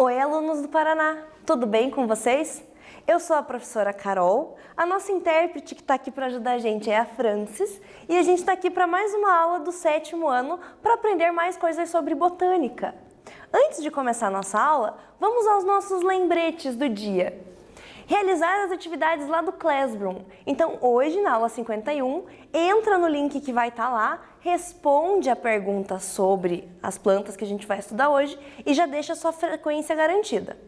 Oi, alunos do Paraná! Tudo bem com vocês? Eu sou a professora Carol, a nossa intérprete que está aqui para ajudar a gente é a Francis e a gente está aqui para mais uma aula do 7º ano para aprender mais coisas sobre botânica. Antes de começar a nossa aula, vamos aos nossos lembretes do dia. Realizar as atividades lá do Classroom. Então, hoje, na aula 51, entra no link que vai estar lá, responde a pergunta sobre as plantas que a gente vai estudar hoje e já deixa a sua frequência garantida.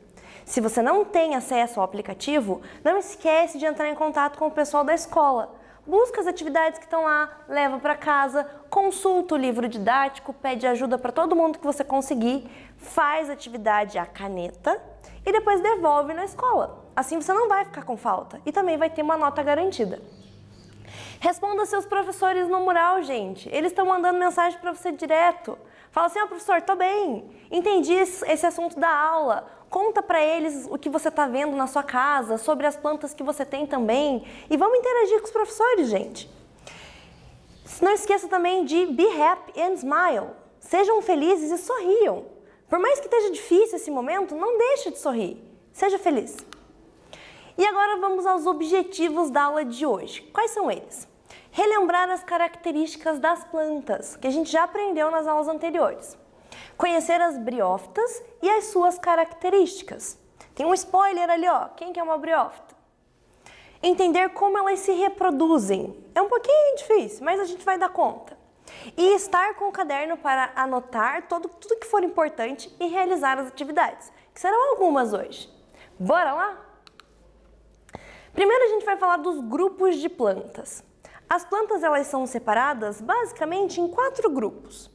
Se você não tem acesso ao aplicativo, não esquece de entrar em contato com o pessoal da escola. Busca as atividades que estão lá, leva para casa, consulta o livro didático, pede ajuda para todo mundo que você conseguir, faz a atividade à caneta e depois devolve na escola. Assim você não vai ficar com falta e também vai ter uma nota garantida. Responda seus professores no mural, gente. Eles estão mandando mensagem para você direto. Fala assim, professor, tô bem, entendi esse assunto da aula. Conta para eles o que você está vendo na sua casa, sobre as plantas que você tem também. E vamos interagir com os professores, gente. Não esqueça também de be happy and smile. Sejam felizes e sorriam. Por mais que esteja difícil esse momento, não deixe de sorrir. Seja feliz. E agora vamos aos objetivos da aula de hoje. Quais são eles? Relembrar as características das plantas, que a gente já aprendeu nas aulas anteriores. Conhecer as briófitas e as suas características. Tem um spoiler ali, ó. Quem que é uma briófita? Entender como elas se reproduzem. É um pouquinho difícil, mas a gente vai dar conta. E estar com o caderno para anotar tudo que for importante e realizar as atividades, que serão algumas hoje. Bora lá? Primeiro a gente vai falar dos grupos de plantas. As plantas elas são separadas basicamente em 4 grupos.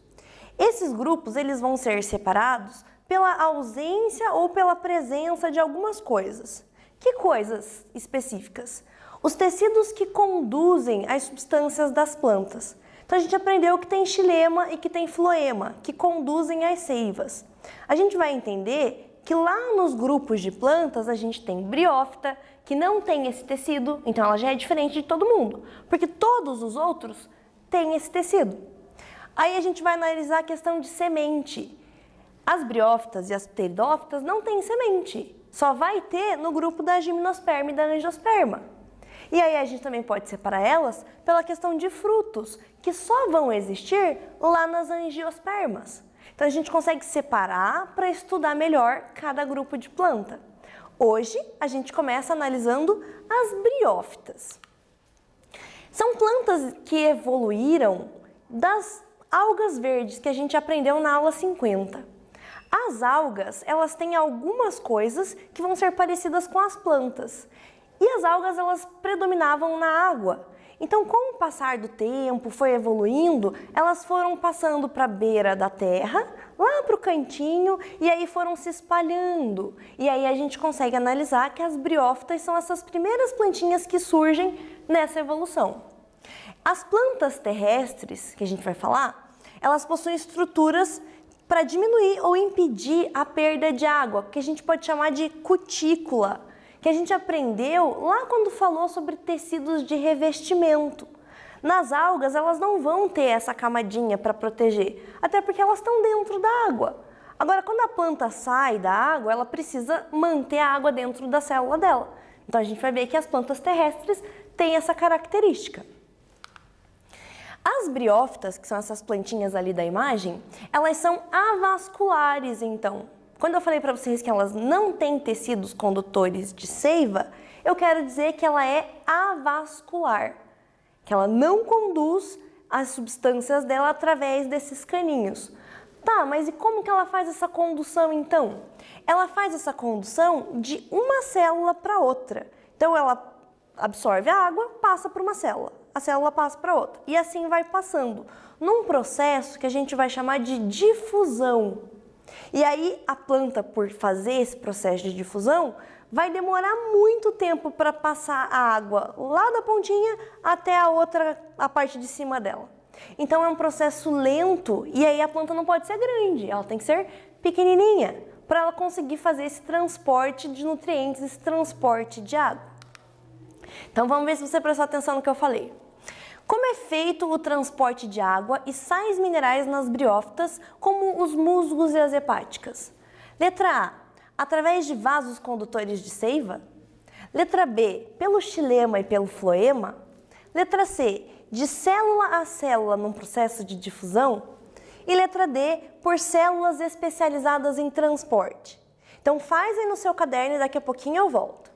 Esses grupos eles vão ser separados pela ausência ou pela presença de algumas coisas. Que coisas específicas? Os tecidos que conduzem as substâncias das plantas. Então a gente aprendeu que tem xilema e que tem floema, que conduzem as seivas. A gente vai entender que lá nos grupos de plantas a gente tem briófita, que não tem esse tecido, então ela já é diferente de todo mundo, porque todos os outros têm esse tecido. Aí a gente vai analisar a questão de semente. As briófitas e as pteridófitas não têm semente, só vai ter no grupo da gimnosperma e da angiosperma. E aí a gente também pode separar elas pela questão de frutos, que só vão existir lá nas angiospermas. Então a gente consegue separar para estudar melhor cada grupo de planta. Hoje a gente começa analisando as briófitas. São plantas que evoluíram das algas verdes que a gente aprendeu na aula 50. As algas, elas têm algumas coisas que vão ser parecidas com as plantas. E as algas, elas predominavam na água. Então, com o passar do tempo, foi evoluindo, elas foram passando para a beira da terra, lá para o cantinho, e aí foram se espalhando. E aí a gente consegue analisar que as briófitas são essas primeiras plantinhas que surgem nessa evolução. As plantas terrestres, que a gente vai falar, elas possuem estruturas para diminuir ou impedir a perda de água, que a gente pode chamar de cutícula, que a gente aprendeu lá quando falou sobre tecidos de revestimento. Nas algas, elas não vão ter essa camadinha para proteger, até porque elas estão dentro da água. Agora, quando a planta sai da água, ela precisa manter a água dentro da célula dela. Então, a gente vai ver que as plantas terrestres têm essa característica. As briófitas, que são essas plantinhas ali da imagem, elas são avasculares, então. Quando eu falei para vocês que elas não têm tecidos condutores de seiva, eu quero dizer que ela é avascular, que ela não conduz as substâncias dela através desses caninhos. Tá, mas e como que ela faz essa condução então? Ela faz essa condução de uma célula para outra. Então ela absorve a água, passa para uma célula, a célula passa para outra e assim vai passando, num processo que a gente vai chamar de difusão. E aí a planta, por fazer esse processo de difusão, vai demorar muito tempo para passar a água lá da pontinha até a parte de cima dela. Então é um processo lento e aí a planta não pode ser grande, ela tem que ser pequenininha para ela conseguir fazer esse transporte de nutrientes, esse transporte de água. Então vamos ver se você prestou atenção no que eu falei. Como é feito o transporte de água e sais minerais nas briófitas, como os musgos e as hepáticas? Letra A. Através de vasos condutores de seiva? Letra B, pelo xilema e pelo floema? Letra C, de célula a célula num processo de difusão? E letra D, por células especializadas em transporte. Então faz aí no seu caderno e daqui a pouquinho eu volto.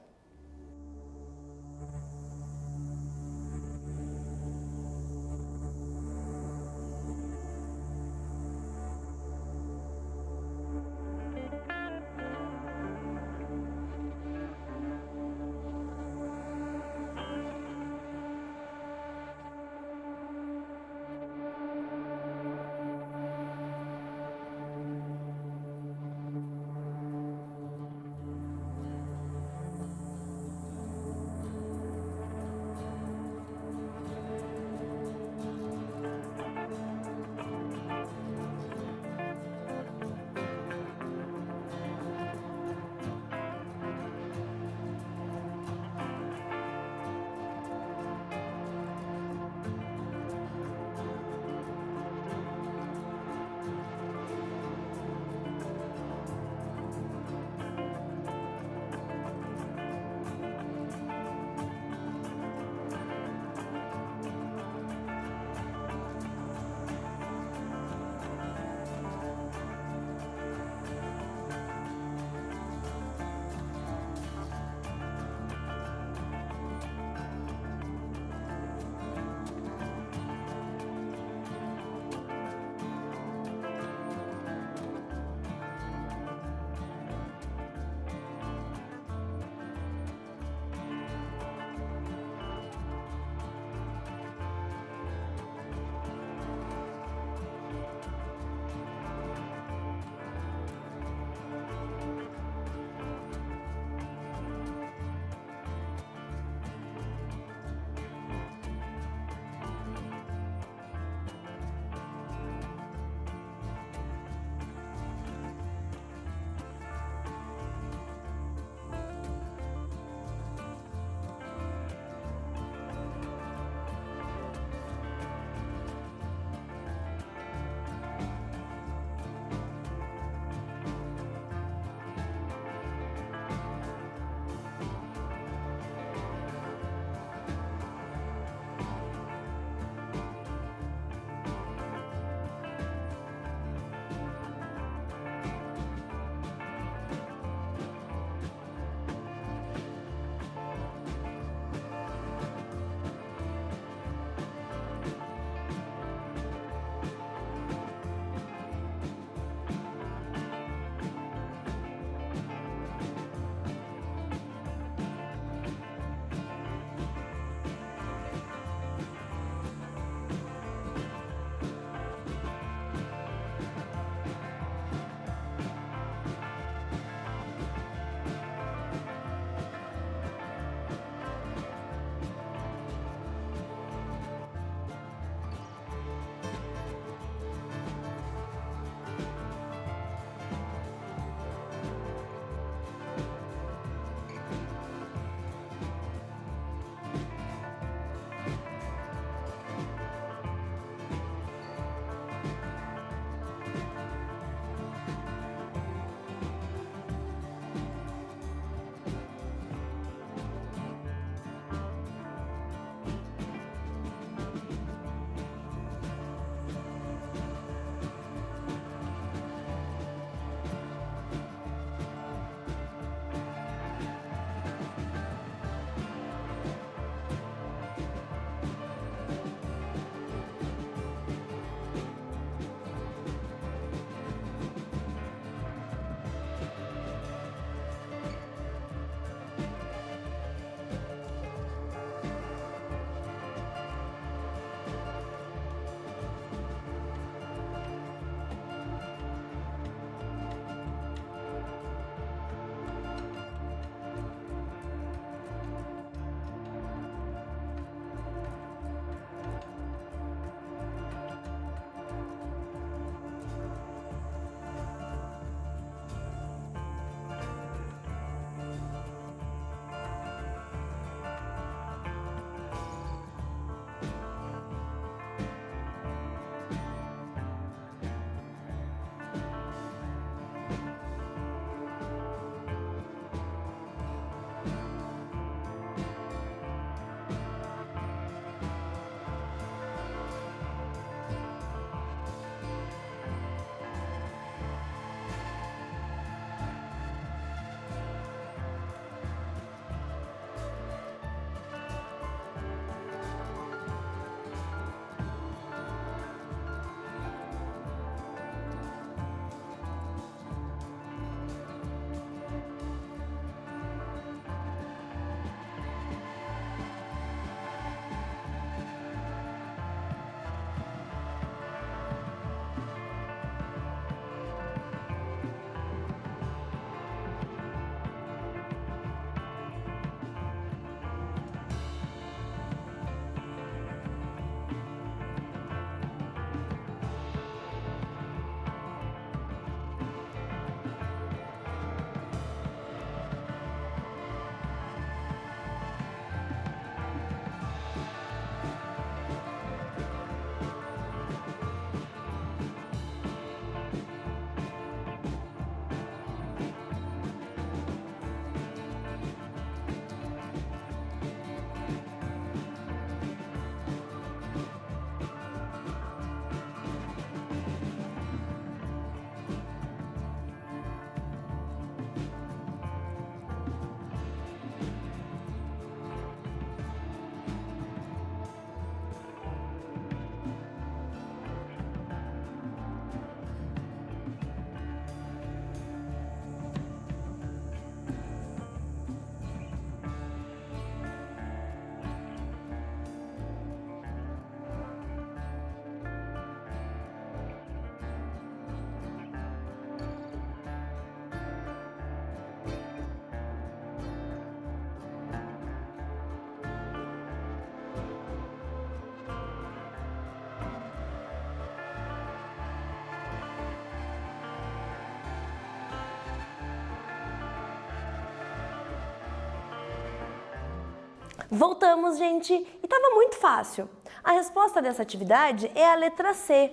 Voltamos, gente, e estava muito fácil. A resposta dessa atividade é a letra C.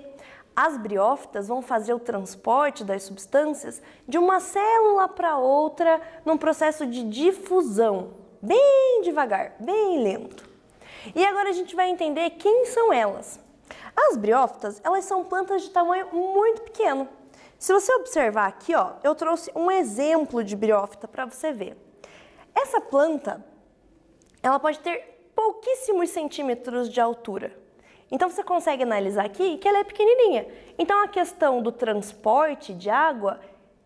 As briófitas vão fazer o transporte das substâncias de uma célula para outra num processo de difusão, bem devagar, bem lento. E agora a gente vai entender quem são elas. As briófitas, elas são plantas de tamanho muito pequeno. Se você observar aqui, ó, eu trouxe um exemplo de briófita para você ver. Essa planta, ela pode ter pouquíssimos centímetros de altura. Então você consegue analisar aqui que ela é pequenininha. Então a questão do transporte de água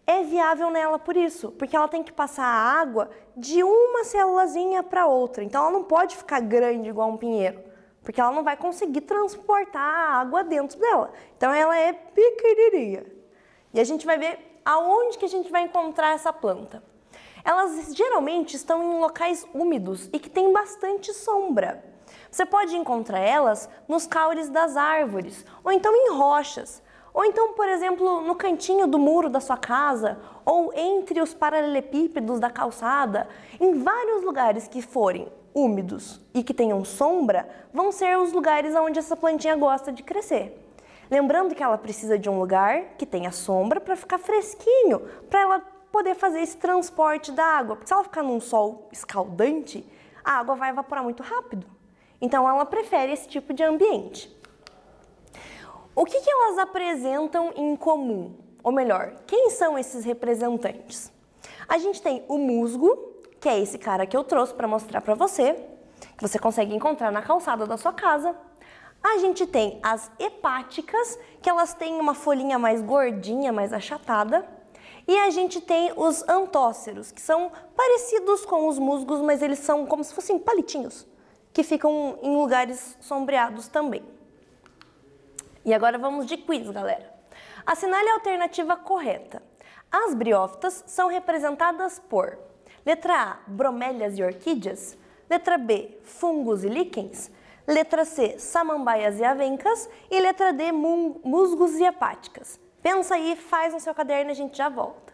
é viável nela por isso, porque ela tem que passar a água de uma célulazinha para outra. Então ela não pode ficar grande igual um pinheiro, porque ela não vai conseguir transportar a água dentro dela. Então ela é pequenininha. E a gente vai ver aonde que a gente vai encontrar essa planta. Elas geralmente estão em locais úmidos e que tem bastante sombra. Você pode encontrar elas nos caules das árvores, ou então em rochas, ou então, por exemplo, no cantinho do muro da sua casa, ou entre os paralelepípedos da calçada. Em vários lugares que forem úmidos e que tenham sombra, vão ser os lugares onde essa plantinha gosta de crescer. Lembrando que ela precisa de um lugar que tenha sombra para ficar fresquinho, para ela poder fazer esse transporte da água. Porque se ela ficar num sol escaldante, a água vai evaporar muito rápido. Então ela prefere esse tipo de ambiente. O que elas apresentam em comum? Ou melhor, quem são esses representantes? A gente tem o musgo, que é esse cara que eu trouxe para mostrar para você, que você consegue encontrar na calçada da sua casa. A gente tem as hepáticas, que elas têm uma folhinha mais gordinha, mais achatada. E a gente tem os antóceros, que são parecidos com os musgos, mas eles são como se fossem palitinhos, que ficam em lugares sombreados também. E agora vamos de quiz, galera. Assinale a alternativa correta. As briófitas são representadas por letra A, bromélias e orquídeas, letra B, fungos e líquens, letra C, samambaias e avencas e letra D, musgos e hepáticas. Pensa aí, faz no seu caderno e a gente já volta.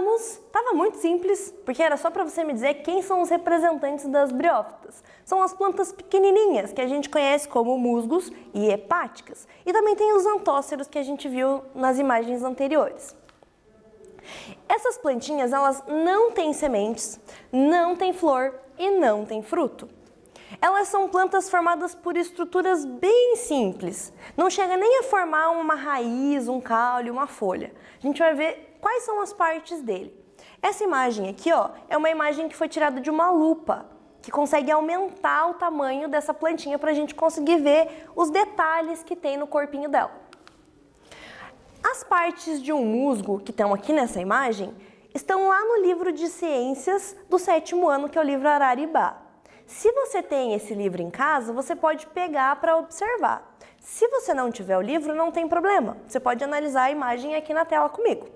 Terminamos. Estava muito simples, porque era só para você me dizer quem são os representantes das briófitas. São as plantas pequenininhas, que a gente conhece como musgos e hepáticas. E também tem os antóceros que a gente viu nas imagens anteriores. Essas plantinhas, elas não têm sementes, não têm flor e não têm fruto. Elas são plantas formadas por estruturas bem simples. Não chega nem a formar uma raiz, um caule, uma folha. A gente vai ver quais são as partes dele. Essa imagem aqui, ó, é uma imagem que foi tirada de uma lupa, que consegue aumentar o tamanho dessa plantinha para a gente conseguir ver os detalhes que tem no corpinho dela. As partes de um musgo que estão aqui nessa imagem estão lá no livro de ciências do 7º ano, que é o livro Araribá. Se você tem esse livro em casa, você pode pegar para observar. Se você não tiver o livro, não tem problema. Você pode analisar a imagem aqui na tela comigo.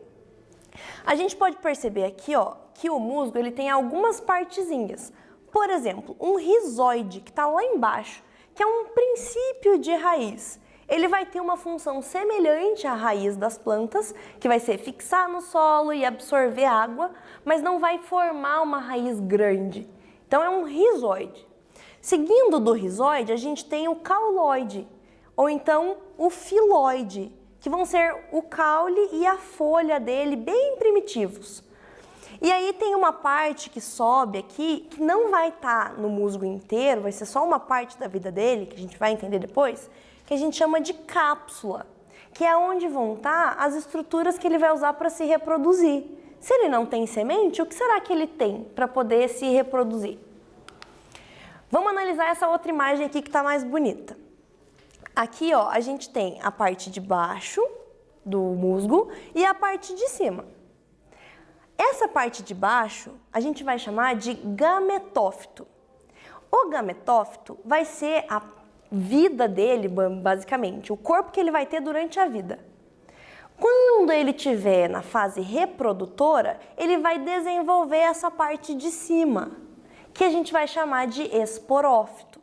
A gente pode perceber aqui, ó, que o musgo ele tem algumas partezinhas. Por exemplo, um rizóide que está lá embaixo, que é um princípio de raiz. Ele vai ter uma função semelhante à raiz das plantas, que vai ser fixar no solo e absorver água, mas não vai formar uma raiz grande. Então é um rizóide. Seguindo do rizóide, a gente tem o cauloide, ou então o filóide, que vão ser o caule e a folha dele bem primitivos. E aí tem uma parte que sobe aqui, que não vai estar no musgo inteiro, vai ser só uma parte da vida dele, que a gente vai entender depois, que a gente chama de cápsula, que é onde vão estar as estruturas que ele vai usar para se reproduzir. Se ele não tem semente, o que será que ele tem para poder se reproduzir? Vamos analisar essa outra imagem aqui que está mais bonita. Aqui, ó, a gente tem a parte de baixo do musgo e a parte de cima. Essa parte de baixo a gente vai chamar de gametófito. O gametófito vai ser a vida dele, basicamente, o corpo que ele vai ter durante a vida. Quando ele estiver na fase reprodutora, ele vai desenvolver essa parte de cima, que a gente vai chamar de esporófito.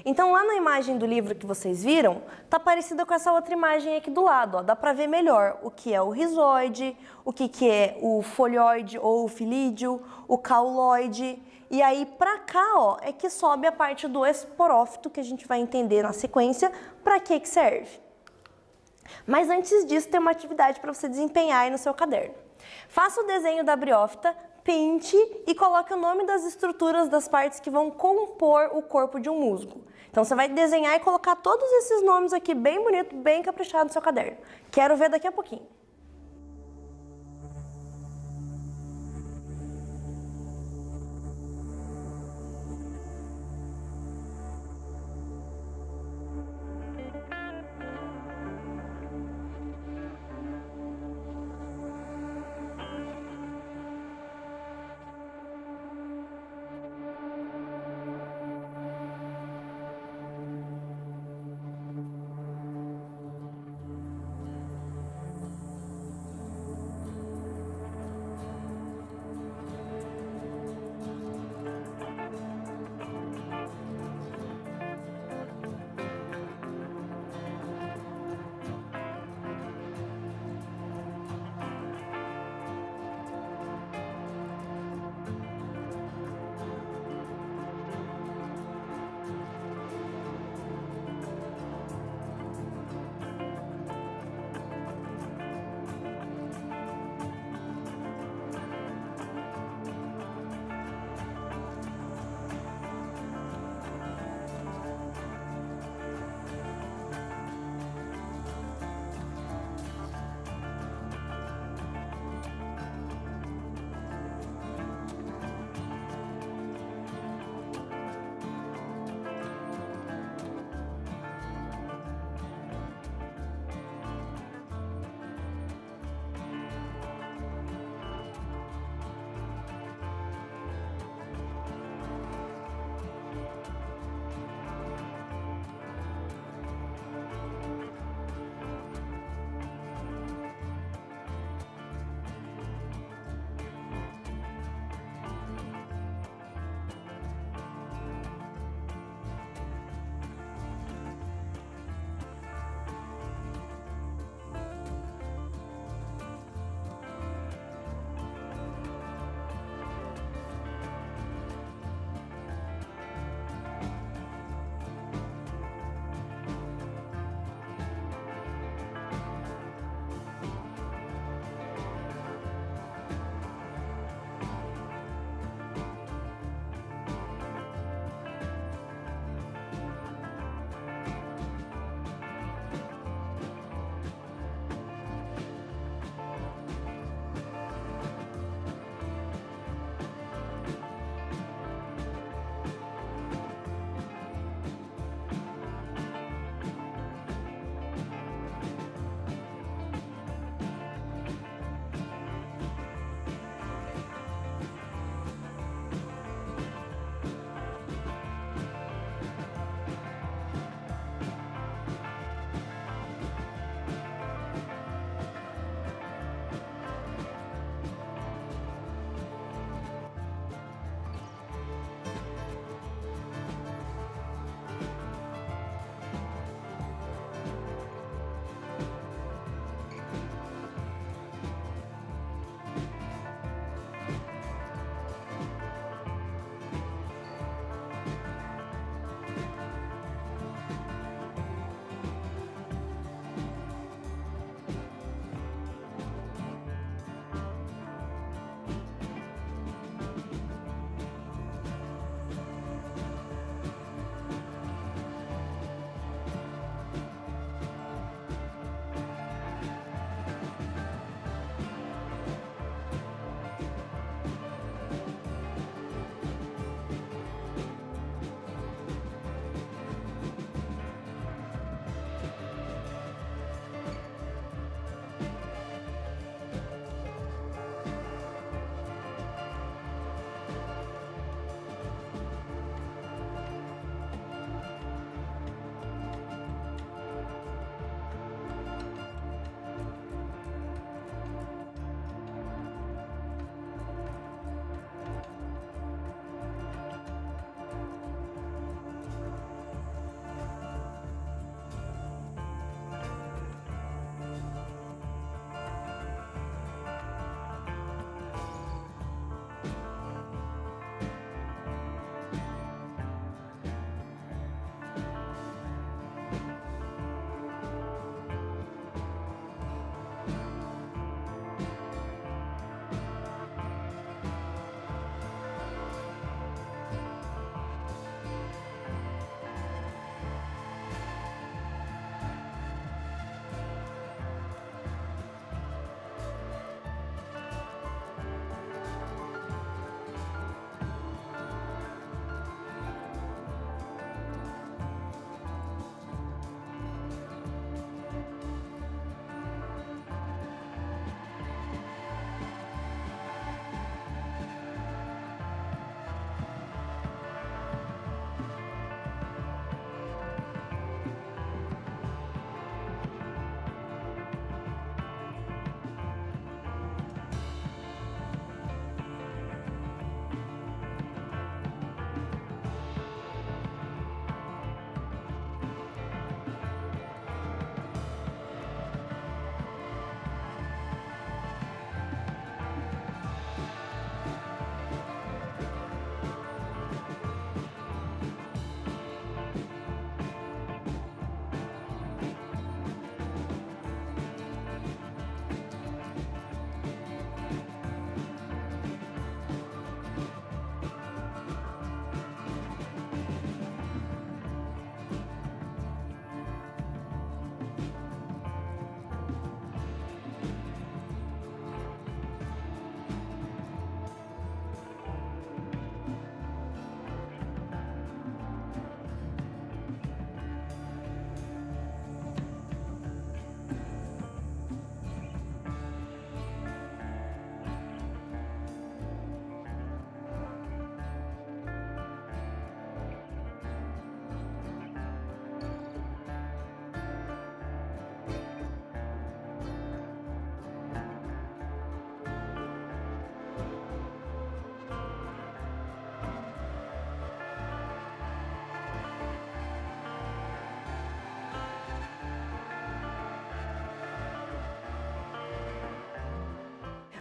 Então, lá na imagem do livro que vocês viram, tá parecida com essa outra imagem aqui do lado, ó. Dá para ver melhor o que é o rizóide, o que é o folioide ou o filídeo, o cauloide. E aí, para cá, ó, é que sobe a parte do esporófito, que a gente vai entender na sequência para que serve. Mas antes disso, tem uma atividade para você desempenhar aí no seu caderno. Faça o desenho da briófita, pinte e coloque o nome das estruturas das partes que vão compor o corpo de um musgo. Então, você vai desenhar e colocar todos esses nomes aqui bem bonito, bem caprichado no seu caderno. Quero ver daqui a pouquinho.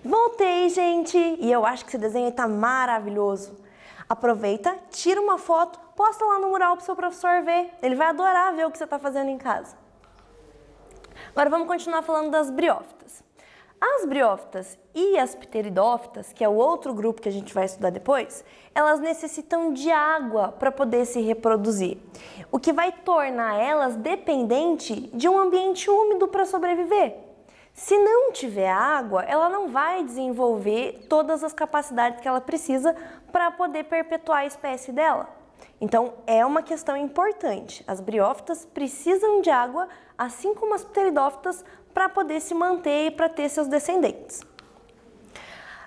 Voltei, gente! E eu acho que esse desenho está maravilhoso. Aproveita, tira uma foto, posta lá no mural para o seu professor ver. Ele vai adorar ver o que você está fazendo em casa. Agora vamos continuar falando das briófitas. As briófitas e as pteridófitas, que é o outro grupo que a gente vai estudar depois, elas necessitam de água para poder se reproduzir, o que vai tornar elas dependentes de um ambiente úmido para sobreviver. Se não tiver água, ela não vai desenvolver todas as capacidades que ela precisa para poder perpetuar a espécie dela. Então, é uma questão importante. As briófitas precisam de água, assim como as pteridófitas, para poder se manter e para ter seus descendentes.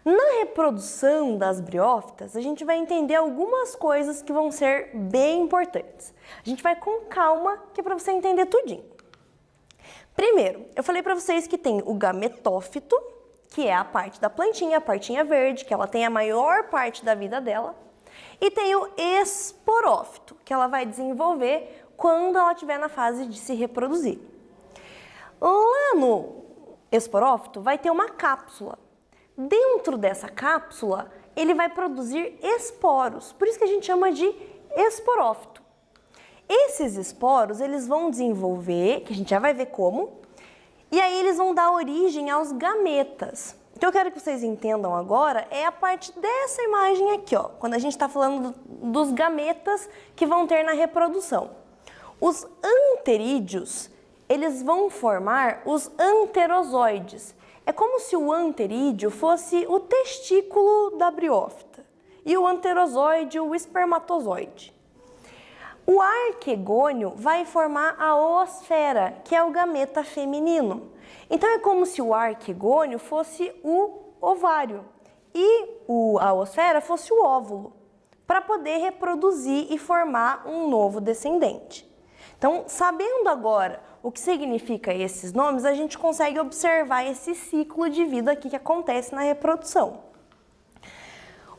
Na reprodução das briófitas, a gente vai entender algumas coisas que vão ser bem importantes. A gente vai com calma, que é para você entender tudinho. Primeiro, eu falei para vocês que tem o gametófito, que é a parte da plantinha, a partinha verde, que ela tem a maior parte da vida dela. E tem o esporófito, que ela vai desenvolver quando ela estiver na fase de se reproduzir. Lá no esporófito vai ter uma cápsula. Dentro dessa cápsula, ele vai produzir esporos, por isso que a gente chama de esporófito. Esses esporos, eles vão desenvolver, que a gente já vai ver como, e aí eles vão dar origem aos gametas. O que eu quero que vocês entendam agora é a parte dessa imagem aqui, ó, quando a gente está falando dos gametas que vão ter na reprodução. Os anterídeos, eles vão formar os anterozoides. É como se o anterídeo fosse o testículo da briófita e o anterozoide o espermatozoide. O arquegônio vai formar a oosfera, que é o gameta feminino. Então é como se o arquegônio fosse o ovário e a oosfera fosse o óvulo, para poder reproduzir e formar um novo descendente. Então, sabendo agora o que significa esses nomes, a gente consegue observar esse ciclo de vida aqui que acontece na reprodução.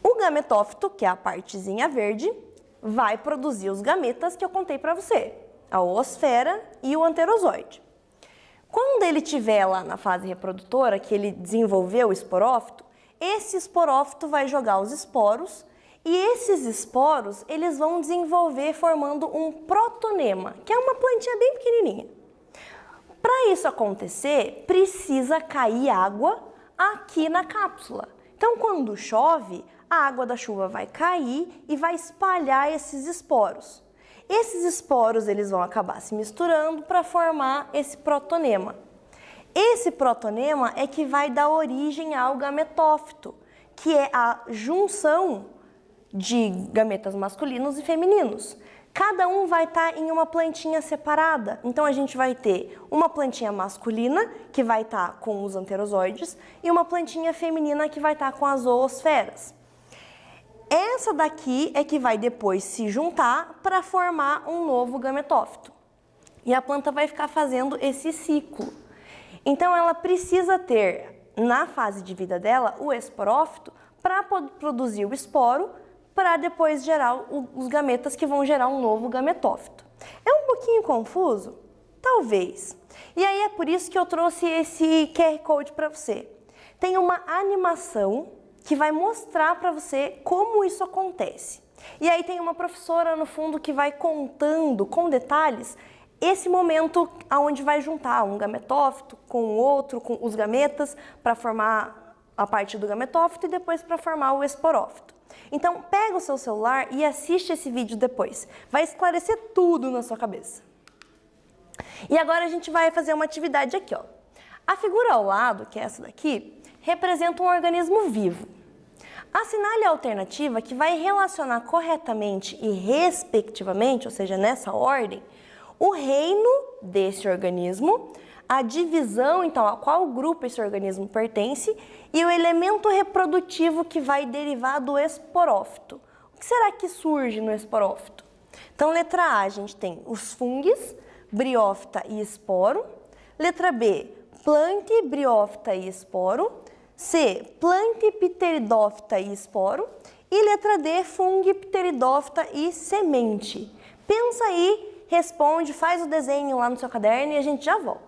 O gametófito, que é a partezinha verde, vai produzir os gametas que eu contei para você, a oosfera e o anterozoide. Quando ele estiver lá na fase reprodutora, que ele desenvolveu o esporófito, esse esporófito vai jogar os esporos e esses esporos eles vão desenvolver formando um protonema, que é uma plantinha bem pequenininha. Para isso acontecer, precisa cair água aqui na cápsula. Então, quando chove, a água da chuva vai cair e vai espalhar esses esporos. Esses esporos eles vão acabar se misturando para formar esse protonema. Esse protonema é que vai dar origem ao gametófito, que é a junção de gametas masculinos e femininos. Cada um vai estar em uma plantinha separada. Então a gente vai ter uma plantinha masculina, que vai estar com os anterozoides, e uma plantinha feminina, que vai estar com as zoosferas. Essa daqui é que vai depois se juntar para formar um novo gametófito. E a planta vai ficar fazendo esse ciclo. Então ela precisa ter, na fase de vida dela, o esporófito para produzir o esporo, para depois gerar os gametas que vão gerar um novo gametófito. É um pouquinho confuso? Talvez. E aí é por isso que eu trouxe esse QR Code para você. Tem uma animação que vai mostrar para você como isso acontece. E aí tem uma professora no fundo que vai contando com detalhes esse momento onde vai juntar um gametófito com o outro, com os gametas, para formar a parte do gametófito e depois para formar o esporófito. Então, pega o seu celular e assiste esse vídeo depois. Vai esclarecer tudo na sua cabeça. E agora a gente vai fazer uma atividade aqui, ó. A figura ao lado, que é essa daqui, representa um organismo vivo. Assinale a alternativa que vai relacionar corretamente e respectivamente, ou seja, nessa ordem, o reino desse organismo, a divisão, então, a qual grupo esse organismo pertence e o elemento reprodutivo que vai derivar do esporófito. O que será que surge no esporófito? Então, letra A, a gente tem os fungos, briófita e esporo. Letra B, plante, briófita e esporo. C, plante, pteridófita e esporo. E letra D, fungo, pteridófita e semente. Pensa aí, responde, faz o desenho lá no seu caderno e a gente já volta.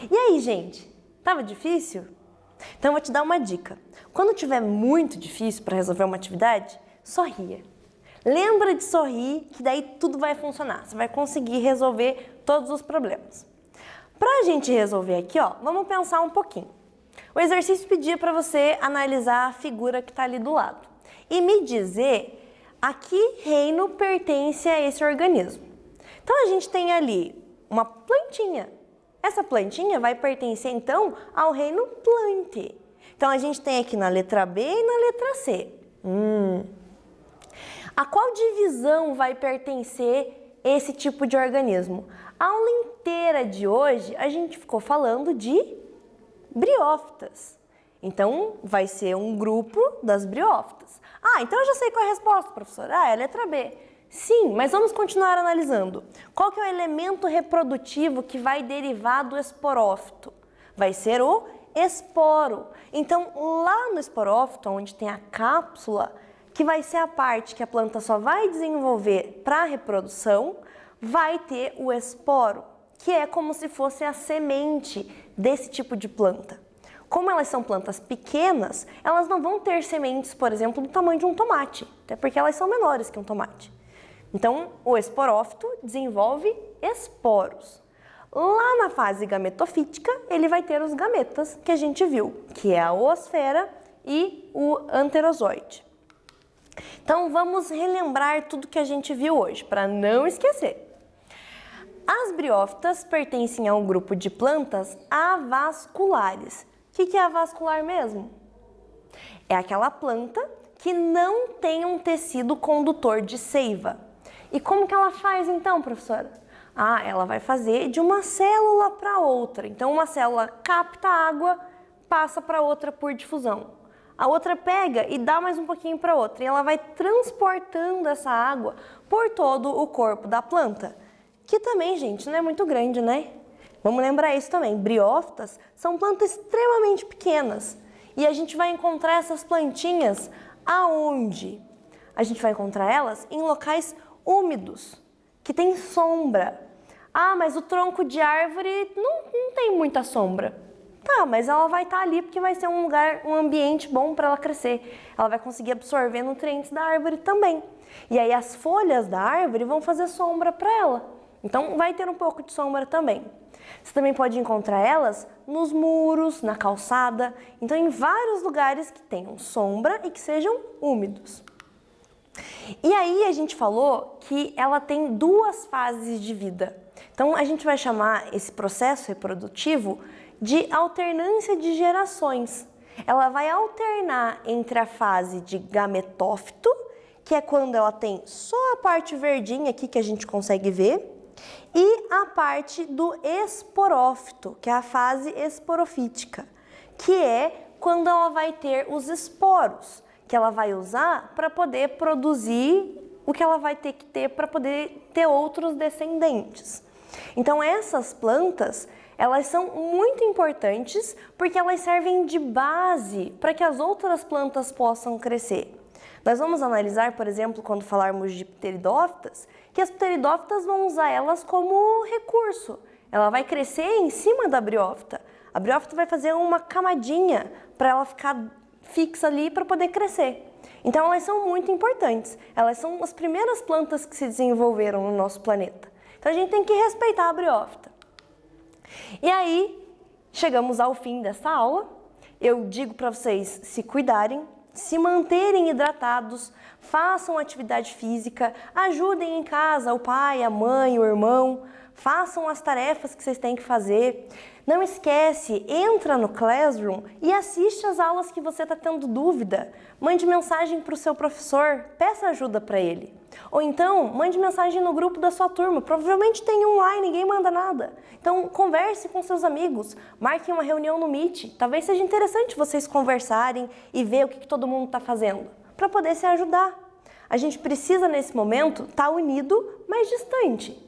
E aí, gente, tava difícil? Então eu vou te dar uma dica. Quando tiver muito difícil para resolver uma atividade, sorria. Lembra de sorrir, que daí tudo vai funcionar. Você vai conseguir resolver todos os problemas. Para a gente resolver aqui, ó, vamos pensar um pouquinho. O exercício pedia para você analisar a figura que está ali do lado e me dizer a que reino pertence a esse organismo. Então a gente tem ali uma plantinha. Essa plantinha vai pertencer então ao reino Plantae. Então a gente tem aqui na letra B e na letra C. A qual divisão vai pertencer esse tipo de organismo? A aula inteira de hoje a gente ficou falando de briófitas. Então vai ser um grupo das briófitas. Então eu já sei qual é a resposta, professora. É a letra B. Sim, mas vamos continuar analisando. Qual que é o elemento reprodutivo que vai derivar do esporófito? Vai ser o esporo. Então, lá no esporófito, onde tem a cápsula, que vai ser a parte que a planta só vai desenvolver para a reprodução, vai ter o esporo, que é como se fosse a semente desse tipo de planta. Como elas são plantas pequenas, elas não vão ter sementes, por exemplo, do tamanho de um tomate, até porque elas são menores que um tomate. Então, o esporófito desenvolve esporos. Lá na fase gametofítica, ele vai ter os gametas que a gente viu, que é a oosfera e o anterozoide. Então, vamos relembrar tudo que a gente viu hoje, para não esquecer. As briófitas pertencem a um grupo de plantas avasculares. O que é avascular mesmo? É aquela planta que não tem um tecido condutor de seiva. E como que ela faz então, professora? Ela vai fazer de uma célula para outra. Então, uma célula capta água, passa para outra por difusão. A outra pega e dá mais um pouquinho para outra. E ela vai transportando essa água por todo o corpo da planta. Que também, gente, não é muito grande, né? Vamos lembrar isso também. Briófitas são plantas extremamente pequenas. E a gente vai encontrar essas plantinhas aonde? A gente vai encontrar elas em locais úmidos, que tem sombra. Mas o tronco de árvore não tem muita sombra. Mas ela vai estar ali porque vai ser um lugar, um ambiente bom para ela crescer. Ela vai conseguir absorver nutrientes da árvore também. E aí as folhas da árvore vão fazer sombra para ela. Então vai ter um pouco de sombra também. Você também pode encontrar elas nos muros, na calçada. Então em vários lugares que tenham sombra e que sejam úmidos. E aí a gente falou que ela tem duas fases de vida. Então a gente vai chamar esse processo reprodutivo de alternância de gerações. Ela vai alternar entre a fase de gametófito, que é quando ela tem só a parte verdinha aqui que a gente consegue ver, e a parte do esporófito, que é a fase esporofítica, que é quando ela vai ter os esporos, que ela vai usar para poder produzir o que ela vai ter que ter para poder ter outros descendentes. Então essas plantas, elas são muito importantes porque elas servem de base para que as outras plantas possam crescer. Nós vamos analisar, por exemplo, quando falarmos de pteridófitas, que as pteridófitas vão usar elas como recurso. Ela vai crescer em cima da briófita. A briófita vai fazer uma camadinha para ela ficar fixa ali para poder crescer. Então elas são muito importantes. Elas são as primeiras plantas que se desenvolveram no nosso planeta. Então a gente tem que respeitar a briófita. E aí, chegamos ao fim dessa aula. Eu digo para vocês se cuidarem, se manterem hidratados, façam atividade física, ajudem em casa o pai, a mãe, o irmão, façam as tarefas que vocês têm que fazer. Não esquece, entra no Classroom e assiste as aulas que você está tendo dúvida. Mande mensagem para o seu professor, peça ajuda para ele. Ou então, mande mensagem no grupo da sua turma, provavelmente tem um lá e ninguém manda nada. Então, converse com seus amigos, marquem uma reunião no Meet. Talvez seja interessante vocês conversarem e ver o que todo mundo está fazendo, para poder se ajudar. A gente precisa, nesse momento, estar unido, mas distante.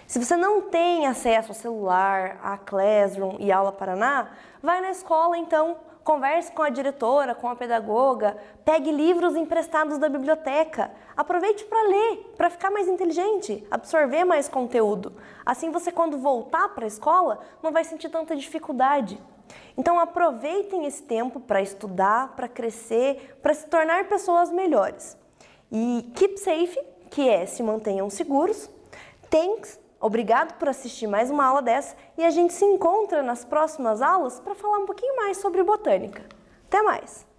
Se você não tem acesso ao celular, a Classroom e Aula Paraná, vai na escola então, converse com a diretora, com a pedagoga, pegue livros emprestados da biblioteca, aproveite para ler, para ficar mais inteligente, absorver mais conteúdo. Assim você, quando voltar para a escola, não vai sentir tanta dificuldade. Então aproveitem esse tempo para estudar, para crescer, para se tornar pessoas melhores. E keep safe, que é se mantenham seguros. Thanks, obrigado por assistir mais uma aula dessa e a gente se encontra nas próximas aulas para falar um pouquinho mais sobre botânica. Até mais!